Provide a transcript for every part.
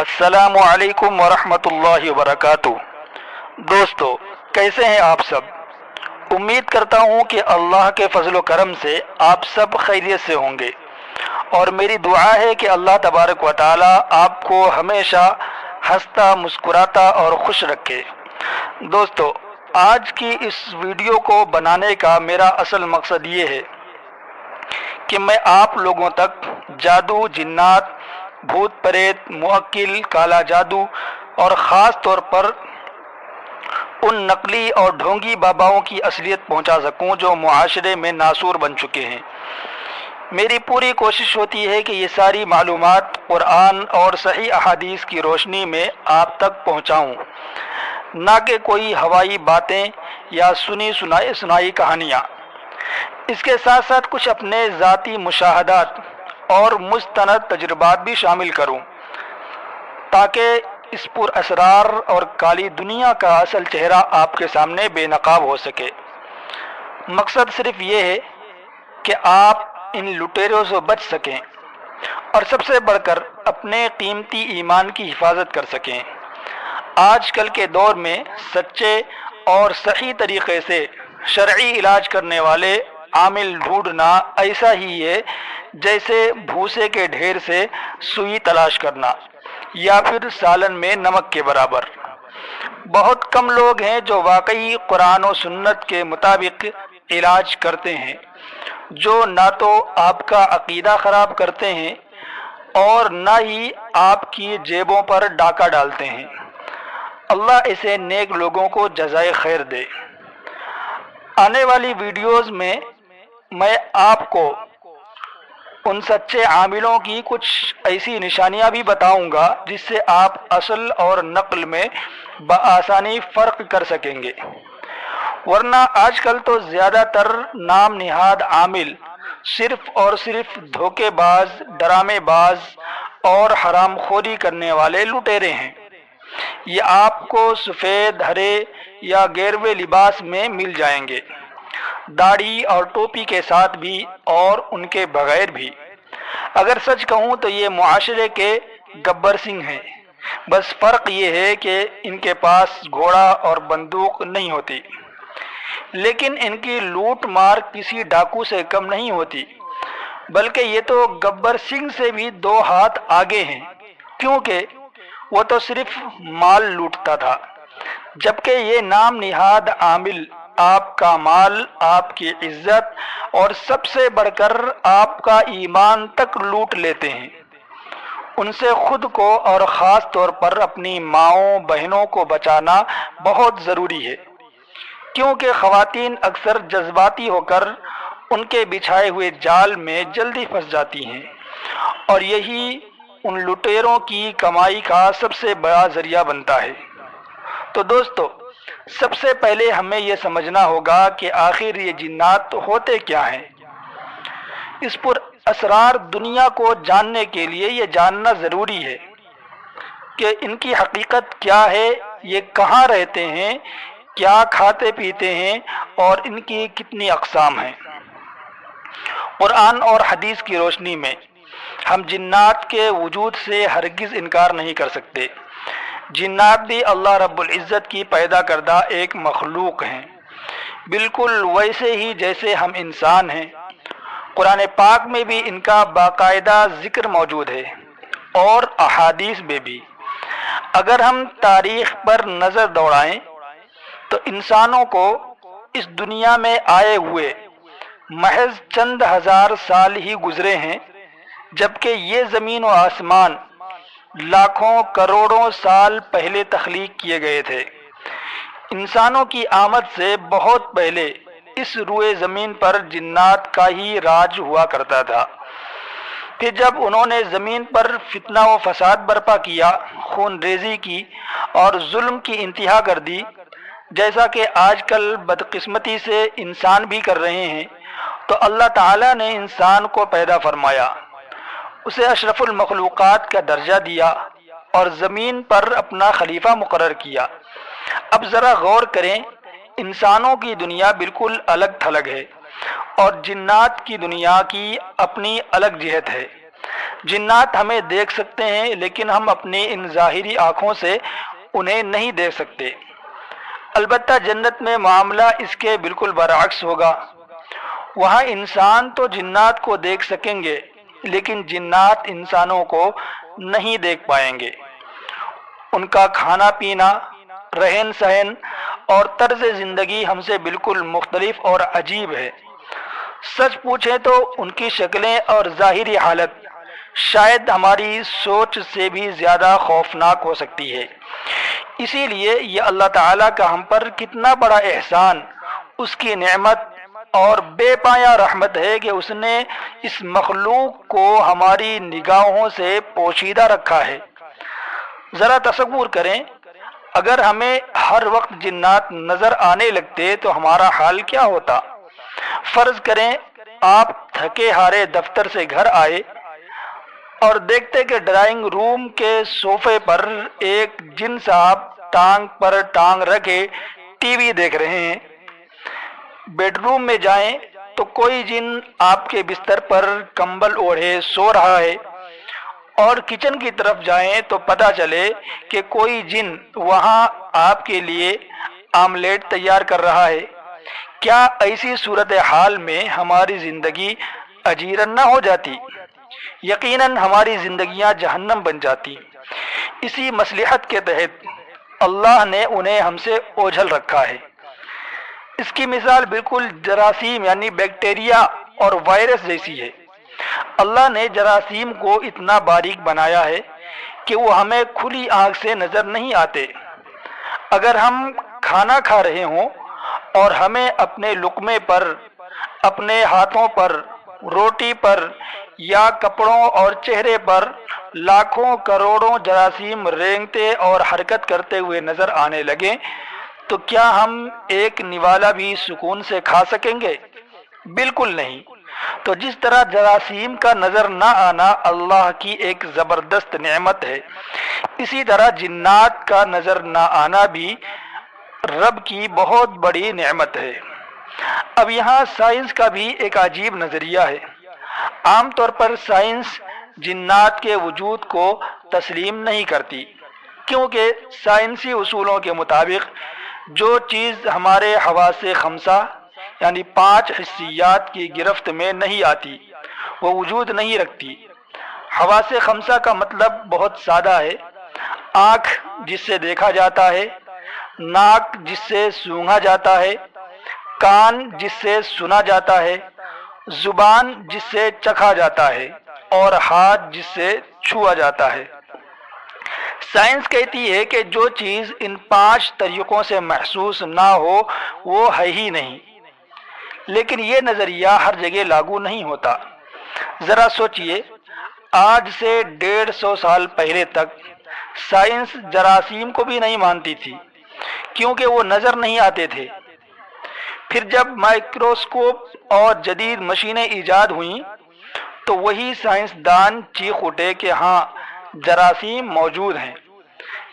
السلام علیکم ورحمۃ اللہ وبرکاتہ۔ دوستو، کیسے ہیں آپ سب؟ امید کرتا ہوں کہ اللہ کے فضل و کرم سے آپ سب خیریت سے ہوں گے، اور میری دعا ہے کہ اللہ تبارک و تعالی آپ کو ہمیشہ ہنستا مسکراتا اور خوش رکھے۔ دوستو، آج کی اس ویڈیو کو بنانے کا میرا اصل مقصد یہ ہے کہ میں آپ لوگوں تک جادو، جنات، بھوت پریت، موکل، کالا جادو اور خاص طور پر ان نقلی اور ڈھونگی باباؤں کی اصلیت پہنچا سکوں جو معاشرے میں ناسور بن چکے ہیں۔ میری پوری کوشش ہوتی ہے کہ یہ ساری معلومات قرآن اور صحیح احادیث کی روشنی میں آپ تک پہنچاؤں، نہ کہ کوئی ہوائی باتیں یا سنائی کہانیاں۔ اس کے ساتھ ساتھ کچھ اپنے ذاتی مشاہدات اور مستند تجربات بھی شامل کروں، تاکہ اس پر اسرار اور کالی دنیا کا اصل چہرہ آپ کے سامنے بے نقاب ہو سکے۔ مقصد صرف یہ ہے کہ آپ ان لٹیروں سے بچ سکیں اور سب سے بڑھ کر اپنے قیمتی ایمان کی حفاظت کر سکیں۔ آج کل کے دور میں سچے اور صحیح طریقے سے شرعی علاج کرنے والے عامل ڈھونڈنا ایسا ہی ہے جیسے بھوسے کے ڈھیر سے سوئی تلاش کرنا، یا پھر سالن میں نمک کے برابر۔ بہت کم لوگ ہیں جو واقعی قرآن و سنت کے مطابق علاج کرتے ہیں، جو نہ تو آپ کا عقیدہ خراب کرتے ہیں اور نہ ہی آپ کی جیبوں پر ڈاکہ ڈالتے ہیں۔ اللہ ایسے نیک لوگوں کو جزائے خیر دے۔ آنے والی ویڈیوز میں میں آپ کو ان سچے عاملوں کی کچھ ایسی نشانیاں بھی بتاؤں گا جس سے آپ اصل اور نقل میں بآسانی فرق کر سکیں گے، ورنہ آج کل تو زیادہ تر نام نہاد عامل صرف اور صرف دھوکے باز، ڈرامے باز اور حرام خوری کرنے والے لٹیرے ہیں۔ یہ آپ کو سفید، ہرے یا گیروے لباس میں مل جائیں گے، داڑھی اور ٹوپی کے ساتھ بھی اور ان کے بغیر بھی۔ اگر سچ کہوں تو یہ معاشرے کے گبر سنگھ ہیں، بس فرق یہ ہے کہ ان کے پاس گھوڑا اور بندوق نہیں ہوتی، لیکن ان کی لوٹ مار کسی ڈاکو سے کم نہیں ہوتی، بلکہ یہ تو گبر سنگھ سے بھی 2 ہاتھ آگے ہیں، کیونکہ وہ تو صرف مال لوٹتا تھا، جبکہ یہ نام نہاد عامل آپ کا مال، آپ کی عزت اور سب سے بڑھ کر آپ کا ایمان تک لوٹ لیتے ہیں۔ ان سے خود کو اور خاص طور پر اپنی ماؤں بہنوں کو بچانا بہت ضروری ہے، کیونکہ خواتین اکثر جذباتی ہو کر ان کے بچھائے ہوئے جال میں جلدی پھنس جاتی ہیں، اور یہی ان لٹیروں کی کمائی کا سب سے بڑا ذریعہ بنتا ہے۔ تو دوستو، سب سے پہلے ہمیں یہ سمجھنا ہوگا کہ آخر یہ جنات ہوتے کیا ہیں۔ اس پر اسرار دنیا کو جاننے کے لیے یہ جاننا ضروری ہے کہ ان کی حقیقت کیا ہے، یہ کہاں رہتے ہیں، کیا کھاتے پیتے ہیں اور ان کی کتنی اقسام ہیں۔ قرآن اور حدیث کی روشنی میں ہم جنات کے وجود سے ہرگز انکار نہیں کر سکتے۔ جنات بھی اللہ رب العزت کی پیدا کردہ ایک مخلوق ہیں، بالکل ویسے ہی جیسے ہم انسان ہیں۔ قرآن پاک میں بھی ان کا باقاعدہ ذکر موجود ہے، اور احادیث میں بھی۔ اگر ہم تاریخ پر نظر دوڑائیں تو انسانوں کو اس دنیا میں آئے ہوئے محض چند ہزار سال ہی گزرے ہیں، جبکہ یہ زمین و آسمان لاکھوں کروڑوں سال پہلے تخلیق کیے گئے تھے۔ انسانوں کی آمد سے بہت پہلے اس روئے زمین پر جنات کا ہی راج ہوا کرتا تھا۔ پھر جب انہوں نے زمین پر فتنہ و فساد برپا کیا، خون ریزی کی اور ظلم کی انتہا کر دی، جیسا کہ آج کل بدقسمتی سے انسان بھی کر رہے ہیں، تو اللہ تعالیٰ نے انسان کو پیدا فرمایا، اسے اشرف المخلوقات کا درجہ دیا اور زمین پر اپنا خلیفہ مقرر کیا۔ اب ذرا غور کریں، انسانوں کی دنیا بالکل الگ تھلگ ہے اور جنات کی دنیا کی اپنی الگ جہت ہے۔ جنات ہمیں دیکھ سکتے ہیں لیکن ہم اپنی ان ظاہری آنکھوں سے انہیں نہیں دیکھ سکتے۔ البتہ جنت میں معاملہ اس کے بالکل برعکس ہوگا۔ وہاں انسان تو جنات کو دیکھ سکیں گے لیکن جنات انسانوں کو نہیں دیکھ پائیں گے۔ ان کا کھانا پینا، رہن سہن اور طرز زندگی ہم سے بالکل مختلف اور عجیب ہے۔ سچ پوچھیں تو ان کی شکلیں اور ظاہری حالت شاید ہماری سوچ سے بھی زیادہ خوفناک ہو سکتی ہے۔ اسی لیے یہ اللہ تعالیٰ کا ہم پر کتنا بڑا احسان، اس کی نعمت اور بے پایا رحمت ہے کہ اس نے اس مخلوق کو ہماری نگاہوں سے پوشیدہ رکھا ہے۔ ذرا تصور کریں، اگر ہمیں ہر وقت جنات نظر آنے لگتے تو ہمارا حال کیا ہوتا؟ فرض کریں آپ تھکے ہارے دفتر سے گھر آئے اور دیکھتے کہ ڈرائنگ روم کے صوفے پر ایک جن صاحب ٹانگ پر ٹانگ رکھے ٹی وی دیکھ رہے ہیں۔ بیڈ روم میں جائیں تو کوئی جن آپ کے بستر پر کمبل اوڑھے سو رہا ہے، اور کچن کی طرف جائیں تو پتہ چلے کہ کوئی جن وہاں آپ کے لیے آملیٹ تیار کر رہا ہے۔ کیا ایسی صورتحال میں ہماری زندگی اجیرن نہ ہو جاتی؟ یقیناً ہماری زندگیاں جہنم بن جاتی۔ اسی مصلحت کے تحت اللہ نے انہیں ہم سے اوجھل رکھا ہے۔ اس کی مثال بالکل جراثیم یعنی بیکٹیریا اور وائرس جیسی ہے۔ اللہ نے جراثیم کو اتنا باریک بنایا ہے کہ وہ ہمیں کھلی آنکھ سے نظر نہیں آتے۔ اگر ہم کھانا کھا رہے ہوں اور ہمیں اپنے لقمے پر، اپنے ہاتھوں پر، روٹی پر یا کپڑوں اور چہرے پر لاکھوں کروڑوں جراثیم رینگتے اور حرکت کرتے ہوئے نظر آنے لگیں تو کیا ہم ایک نوالا بھی سکون سے کھا سکیں گے؟ بالکل نہیں۔ تو جس طرح جراثیم کا نظر نہ آنا اللہ کی ایک زبردست نعمت ہے، اسی طرح جنات کا نظر نہ آنا بھی رب کی بہت بڑی نعمت ہے۔ اب یہاں سائنس کا بھی ایک عجیب نظریہ ہے۔ عام طور پر سائنس جنات کے وجود کو تسلیم نہیں کرتی، کیونکہ سائنسی اصولوں کے مطابق جو چیز ہمارے حواس خمسہ یعنی 5 حسیات کی گرفت میں نہیں آتی وہ وجود نہیں رکھتی۔ حواس خمسہ کا مطلب بہت سادہ ہے: آنکھ جس سے دیکھا جاتا ہے، ناک جس سے سونگھا جاتا ہے، کان جس سے سنا جاتا ہے، زبان جس سے چکھا جاتا ہے اور ہاتھ جس سے چھوا جاتا ہے۔ سائنس کہتی ہے کہ جو چیز ان 5 طریقوں سے محسوس نہ ہو وہ ہے ہی نہیں، لیکن یہ نظریہ ہر جگہ لاگو نہیں ہوتا۔ ذرا سوچئے، آج سے 150 سال پہلے تک سائنس جراثیم کو بھی نہیں مانتی تھی کیونکہ وہ نظر نہیں آتے تھے۔ پھر جب مائکروسکوپ اور جدید مشینیں ایجاد ہوئیں تو وہی سائنسدان چیخ اٹھے کہ ہاں جراثیم موجود ہیں۔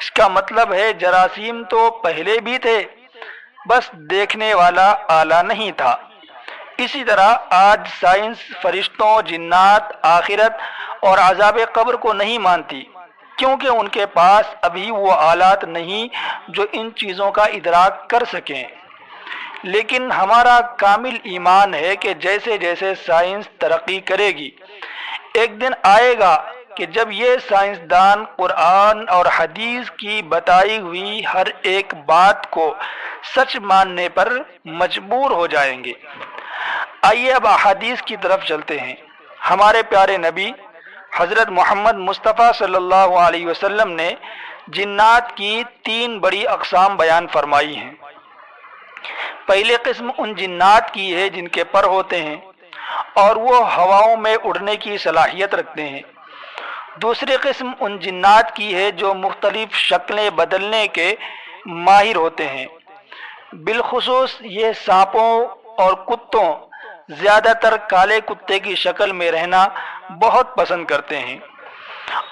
اس کا مطلب ہے جراثیم تو پہلے بھی تھے، بس دیکھنے والا آلہ نہیں تھا۔ اسی طرح آج سائنس فرشتوں، جنات، آخرت اور عذاب قبر کو نہیں مانتی کیونکہ ان کے پاس ابھی وہ آلات نہیں جو ان چیزوں کا ادراک کر سکیں۔ لیکن ہمارا کامل ایمان ہے کہ جیسے جیسے سائنس ترقی کرے گی، ایک دن آئے گا کہ جب یہ سائنسدان قرآن اور حدیث کی بتائی ہوئی ہر ایک بات کو سچ ماننے پر مجبور ہو جائیں گے۔ آئیے اب احادیث کی طرف چلتے ہیں۔ ہمارے پیارے نبی حضرت محمد مصطفیٰ صلی اللہ علیہ وسلم نے جنات کی 3 بڑی اقسام بیان فرمائی ہیں۔ پہلی قسم ان جنات کی ہے جن کے پر ہوتے ہیں اور وہ ہواؤں میں اڑنے کی صلاحیت رکھتے ہیں۔ دوسری قسم ان جنات کی ہے جو مختلف شکلیں بدلنے کے ماہر ہوتے ہیں۔ بالخصوص یہ سانپوں اور کتوں، زیادہ تر کالے کتے کی شکل میں رہنا بہت پسند کرتے ہیں۔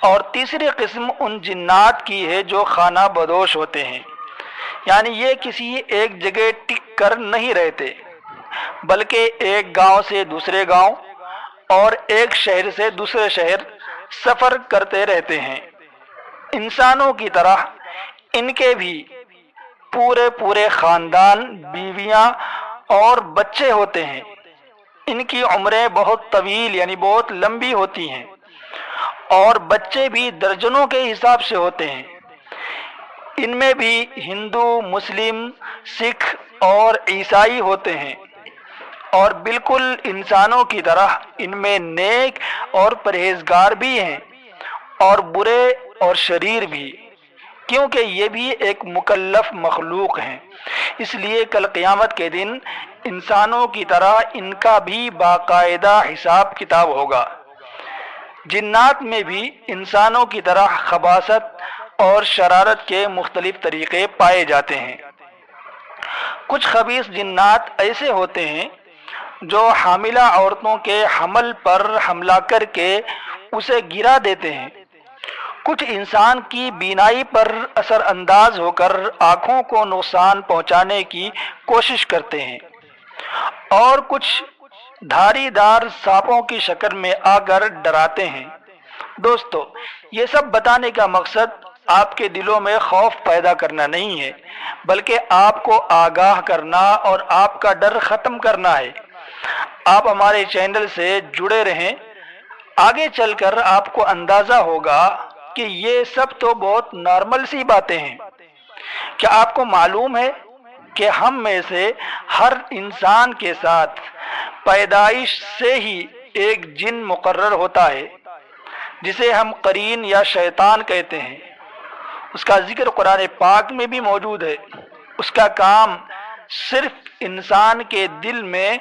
اور تیسری قسم ان جنات کی ہے جو خانہ بدوش ہوتے ہیں، یعنی یہ کسی ایک جگہ ٹک کر نہیں رہتے بلکہ ایک گاؤں سے دوسرے گاؤں اور ایک شہر سے دوسرے شہر سفر کرتے رہتے ہیں۔ انسانوں کی طرح ان کے بھی پورے پورے خاندان، بیویاں اور بچے ہوتے ہیں۔ ان کی عمریں بہت طویل یعنی بہت لمبی ہوتی ہیں، اور بچے بھی درجنوں کے حساب سے ہوتے ہیں۔ ان میں بھی ہندو، مسلم، سکھ اور عیسائی ہوتے ہیں، اور بالکل انسانوں کی طرح ان میں نیک اور پرہیزگار بھی ہیں، اور برے اور شریر بھی، کیونکہ یہ بھی ایک مکلف مخلوق ہیں۔ اس لیے کل قیامت کے دن انسانوں کی طرح ان کا بھی باقاعدہ حساب کتاب ہوگا۔ جنات میں بھی انسانوں کی طرح خباثت اور شرارت کے مختلف طریقے پائے جاتے ہیں۔ کچھ خبیث جنات ایسے ہوتے ہیں جو حاملہ عورتوں کے حمل پر حملہ کر کے اسے گرا دیتے ہیں۔ کچھ انسان کی بینائی پر اثر انداز ہو کر آنکھوں کو نقصان پہنچانے کی کوشش کرتے ہیں، اور کچھ دھاری دار سانپوں کی شکل میں آ کر ڈراتے ہیں۔ دوستو، یہ سب بتانے کا مقصد آپ کے دلوں میں خوف پیدا کرنا نہیں ہے، بلکہ آپ کو آگاہ کرنا اور آپ کا ڈر ختم کرنا ہے۔ آپ ہمارے چینل سے جڑے رہیں، آگے چل کر آپ کو اندازہ ہوگا کہ یہ سب تو بہت نارمل سی باتیں ہیں۔ کیا آپ کو معلوم ہے کہ ہم میں سے ہر انسان کے ساتھ پیدائش سے ہی ایک جن مقرر ہوتا ہے، جسے ہم قرین یا شیطان کہتے ہیں؟ اس کا ذکر قرآن پاک میں بھی موجود ہے۔ اس کا کام صرف انسان کے دل میں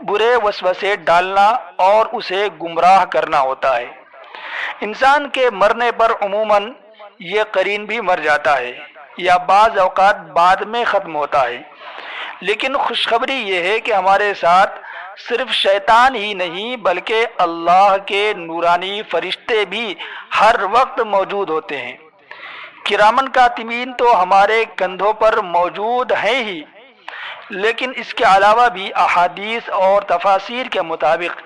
برے وسوسے ڈالنا اور اسے گمراہ کرنا ہوتا ہے۔ انسان کے مرنے پر عموماً یہ قرین بھی مر جاتا ہے، یا بعض اوقات بعد میں ختم ہوتا ہے۔ لیکن خوشخبری یہ ہے کہ ہمارے ساتھ صرف شیطان ہی نہیں بلکہ اللہ کے نورانی فرشتے بھی ہر وقت موجود ہوتے ہیں۔ کرامن کاتبین تو ہمارے کندھوں پر موجود ہیں ہی، لیکن اس کے علاوہ بھی احادیث اور تفاسیر کے مطابق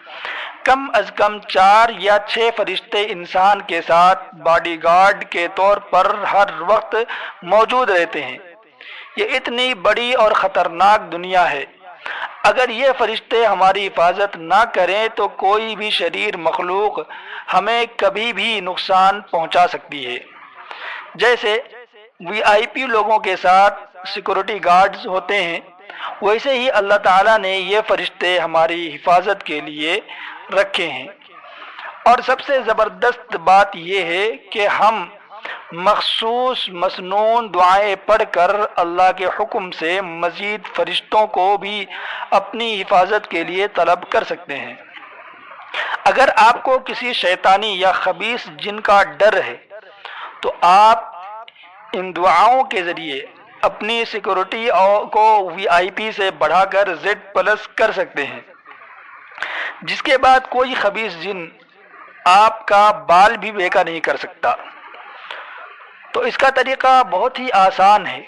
کم از کم 4 یا 6 فرشتے انسان کے ساتھ باڈی گارڈ کے طور پر ہر وقت موجود رہتے ہیں۔ یہ اتنی بڑی اور خطرناک دنیا ہے، اگر یہ فرشتے ہماری حفاظت نہ کریں تو کوئی بھی شریر مخلوق ہمیں کبھی بھی نقصان پہنچا سکتی ہے۔ جیسے وی آئی پی لوگوں کے ساتھ سیکورٹی گارڈز ہوتے ہیں، ویسے ہی اللہ تعالیٰ نے یہ فرشتے ہماری حفاظت کے لیے رکھے ہیں۔ اور سب سے زبردست بات یہ ہے کہ ہم مخصوص مسنون دعائیں پڑھ کر اللہ کے حکم سے مزید فرشتوں کو بھی اپنی حفاظت کے لیے طلب کر سکتے ہیں۔ اگر آپ کو کسی شیطانی یا خبیث جن کا ڈر ہے تو آپ ان دعاؤں کے ذریعے اپنی سیکورٹی کو وی آئی پی سے بڑھا کر Z+ کر سکتے ہیں، جس کے بعد کوئی خبیث جن آپ کا بال بھی بیکا نہیں کر سکتا۔ تو اس کا طریقہ بہت ہی آسان ہے۔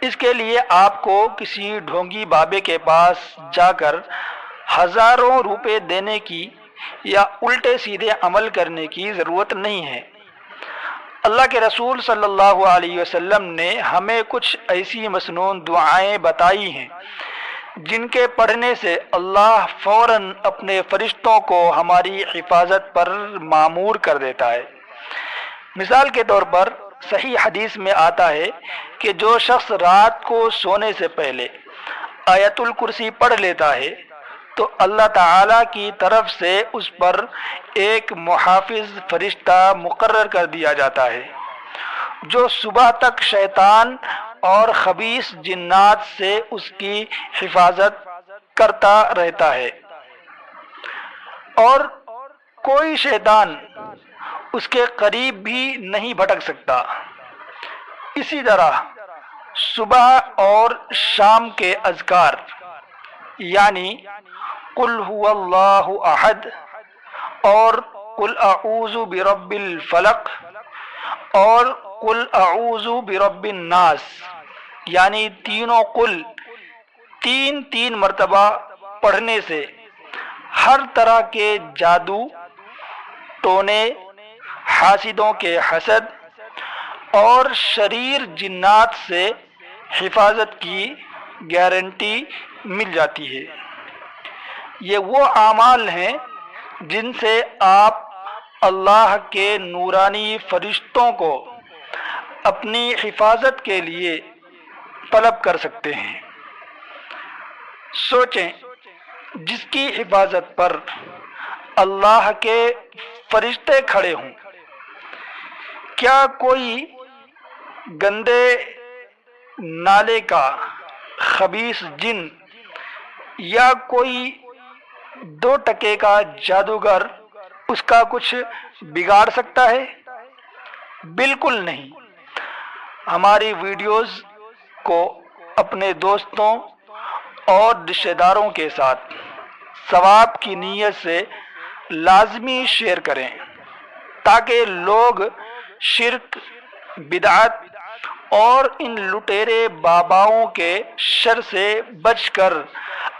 اس کے لیے آپ کو کسی ڈھونگی بابے کے پاس جا کر ہزاروں روپے دینے کی یا الٹے سیدھے عمل کرنے کی ضرورت نہیں ہے۔ اللہ کے رسول صلی اللہ علیہ وسلم نے ہمیں کچھ ایسی مسنون دعائیں بتائی ہیں جن کے پڑھنے سے اللہ فوراً اپنے فرشتوں کو ہماری حفاظت پر مامور کر دیتا ہے۔ مثال کے طور پر صحیح حدیث میں آتا ہے کہ جو شخص رات کو سونے سے پہلے آیت الکرسی پڑھ لیتا ہے تو اللہ تعالیٰ کی طرف سے اس پر ایک محافظ فرشتہ مقرر کر دیا جاتا ہے، جو صبح تک شیطان اور خبیث جنات سے اس کی حفاظت کرتا رہتا ہے، اور کوئی شیطان اس کے قریب بھی نہیں بھٹک سکتا۔ اسی طرح صبح اور شام کے اذکار یعنی قل هو اللہ احد اور قل اعوذ برب الفلق اور قل اعوذ برب الناس یعنی تینوں قل تین مرتبہ پڑھنے سے ہر طرح کے جادو ٹونے، حاسدوں کے حسد اور شریر جنات سے حفاظت کی گارنٹی مل جاتی ہے۔ یہ وہ اعمال ہیں جن سے آپ اللہ کے نورانی فرشتوں کو اپنی حفاظت کے لیے طلب کر سکتے ہیں۔ سوچیں، جس کی حفاظت پر اللہ کے فرشتے کھڑے ہوں، کیا کوئی گندے نالے کا خبیث جن یا کوئی 2 ٹکے کا جادوگر اس کا کچھ بگاڑ سکتا ہے؟ بالکل نہیں۔ ہماری ویڈیوز کو اپنے دوستوں اور رشتہ داروں کے ساتھ ثواب کی نیت سے لازمی شیئر کریں تاکہ لوگ شرک، بدعت اور ان لٹیرے باباؤں کے شر سے بچ کر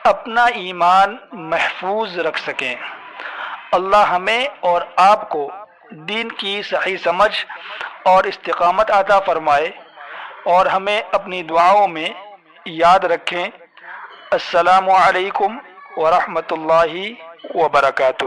اپنا ایمان محفوظ رکھ سکیں۔ اللہ ہمیں اور آپ کو دین کی صحیح سمجھ اور استقامت عطا فرمائے اور ہمیں اپنی دعاؤں میں یاد رکھیں۔ السلام علیکم ورحمۃ اللہ وبرکاتہ۔